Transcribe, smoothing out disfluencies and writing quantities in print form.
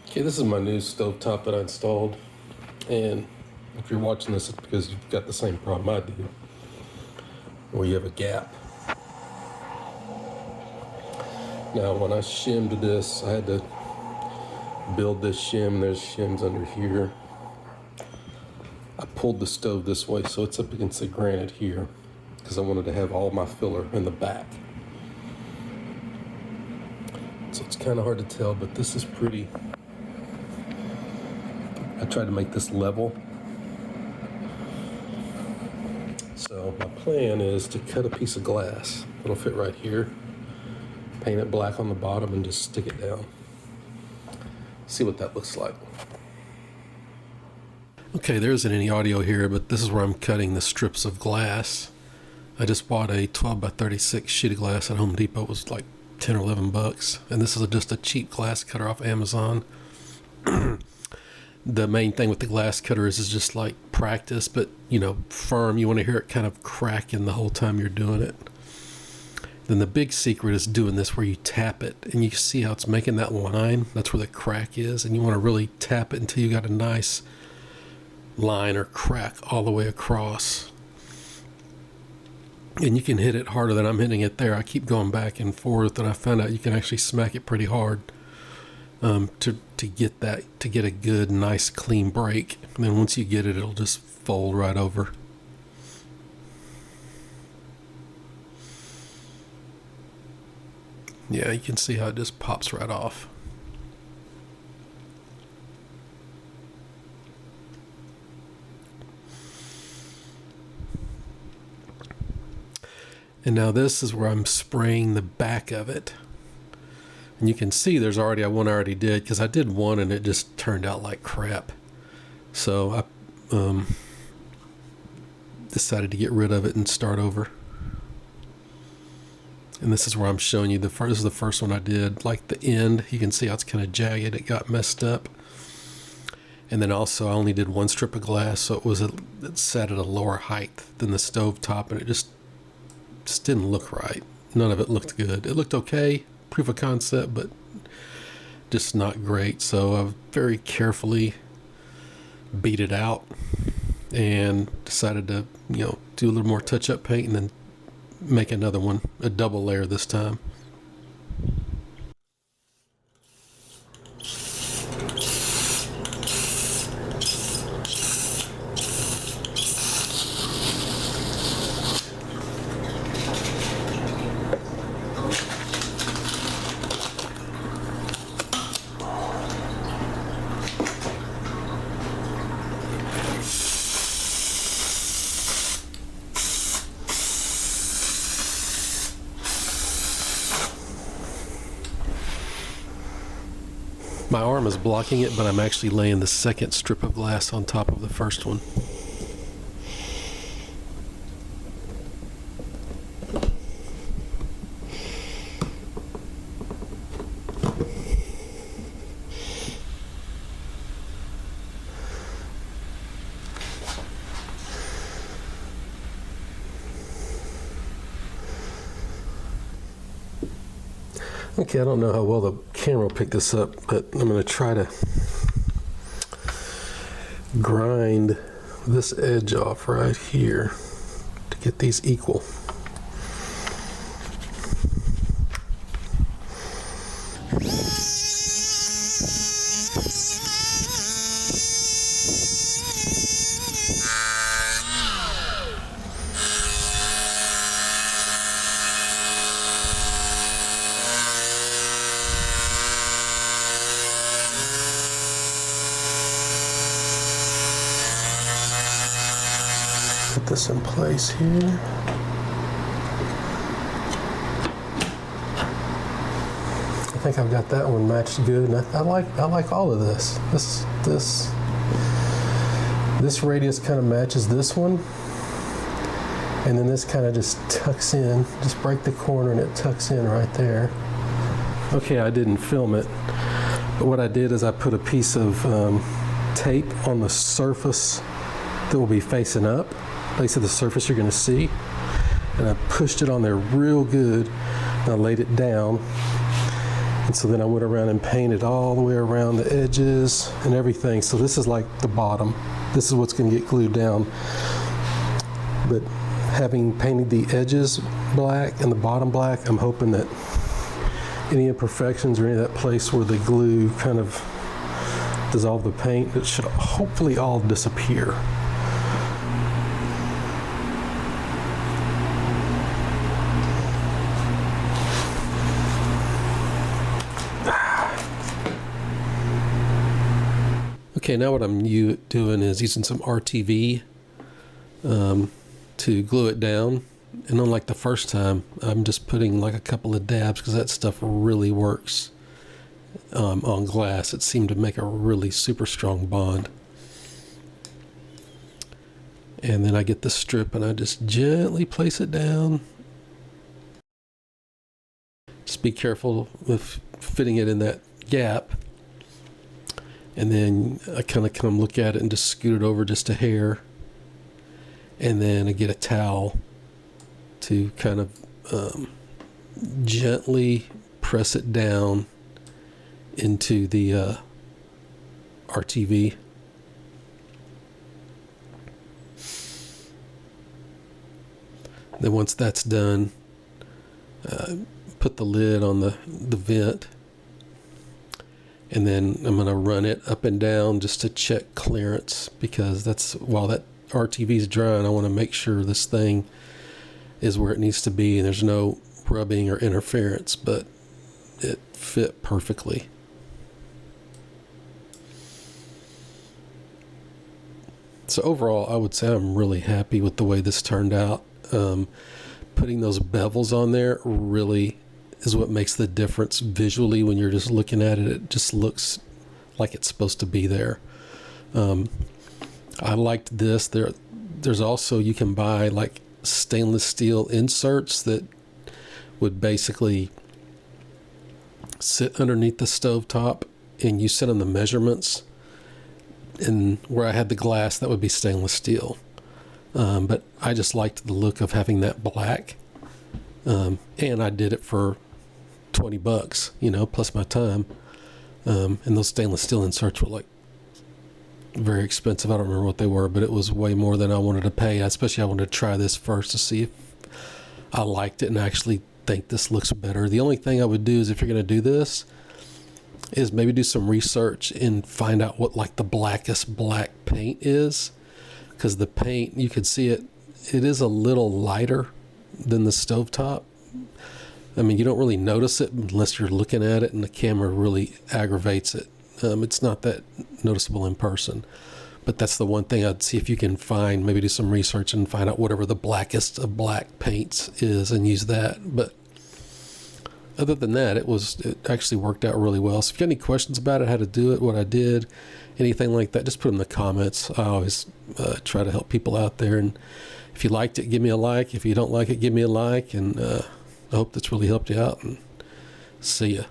Okay, this is my new stovetop that I installed, and if you're watching this, it's because you've got the same problem I do, where you have a gap. Now, when I shimmed this, I had to build this shim. There's shims under here. I pulled the stove this way so it's up against the granite here, because I wanted to have all my filler in the back. So it's kind of hard to tell, but this is pretty. I tried to make this level. So my plan is to cut a piece of glass. It'll fit right here. Paint it black on the bottom and just stick it down. See what that looks like. Okay, there isn't any audio here, but this is where I'm cutting the strips of glass. I just bought a 12 by 36 sheet of glass at Home Depot. It was like 10 or 11 bucks. And this is just a cheap glass cutter off Amazon. The main thing with the glass cutter is just like practice, but firm. You want to hear it kind of cracking the whole time you're doing it. Then the big secret is doing this where you tap it and you see how it's making that line. That's where the crack is, and you want to really tap it until you got a nice line or crack all the way across. And you can hit it harder than I'm hitting it there. I keep going back and forth, and I found out you can actually smack it pretty hard to get a good, nice, clean break. And then once you get it, it'll just fold right over. Yeah, you can see how it just pops right off. And now this is where I'm spraying the back of it. And you can see there's already one I already did, because I did one and it just turned out like crap. So I decided to get rid of it and start over. And this is where I'm showing you this is the first one I did. Like the end, you can see how it's kind of jagged. It got messed up. And then also I only did one strip of glass, so it sat at a lower height than the stove top, and it just didn't look right. None of it looked good. It looked okay, proof of concept, but just not great. So I very carefully beat it out and decided to do a little more touch-up paint and then make another one, a double layer this time. My arm is blocking it, but I'm actually laying the second strip of glass on top of the first one. Okay, I don't know how well the camera will pick this up, but I'm going to try to grind this edge off right here to get these equal. Put this in place here. I think I've got that one matched good, and I like all of this. This radius kind of matches this one, and then this kind of just tucks in. Just break the corner and it tucks in right there. Okay, I didn't film it, but what I did is I put a piece of tape on the surface that will be facing up. Place of the surface you're going to see, and I pushed it on there real good, and I laid it down, And so then I went around and painted all the way around the edges and everything. So this is like the bottom. This is what's going to get glued down. But having painted the edges black and the bottom black, I'm hoping that any imperfections or any of that place where the glue kind of dissolved the paint, it should hopefully all disappear. Okay, now what I'm doing is using some RTV to glue it down. And unlike the first time, I'm just putting like a couple of dabs because that stuff really works on glass. It seemed to make a really super strong bond. And then I get the strip and I just gently place it down. Just be careful with fitting it in that gap. And then I kind of come look at it and just scoot it over just a hair. And then I get a towel to kind of gently press it down into the RTV. Then once that's done, put the lid on the vent. And then I'm going to run it up and down just to check clearance, because that's while that RTV is drying, I want to make sure this thing is where it needs to be and there's no rubbing or interference, but it fit perfectly. So overall, I would say I'm really happy with the way this turned out. Putting those bevels on there really is what makes the difference visually. When you're just looking at it, it just looks like it's supposed to be there. I liked this. There's also, you can buy like stainless steel inserts that would basically sit underneath the stovetop, and you set on the measurements, and where I had the glass, that would be stainless steel. But I just liked the look of having that black. And I did it for $20, you know, plus my time. And those stainless steel inserts were like very expensive. I don't remember what they were, but it was way more than I wanted to pay. Especially I wanted to try this first to see if I liked it and actually think this looks better. The only thing I would do is, if you're going to do this, is maybe do some research and find out what like the blackest black paint is. Because the paint, you can see it is a little lighter than the stovetop. I mean, you don't really notice it unless you're looking at it and the camera really aggravates it. It's not that noticeable in person. But that's the one thing I'd see if you can find, maybe do some research and find out whatever the blackest of black paints is and use that. But other than that, it actually worked out really well. So if you got any questions about it, how to do it, what I did, anything like that, just put them in the comments. I always try to help people out there. And if you liked it, give me a like. If you don't like it, give me a like. And I hope that's really helped you out. And see ya.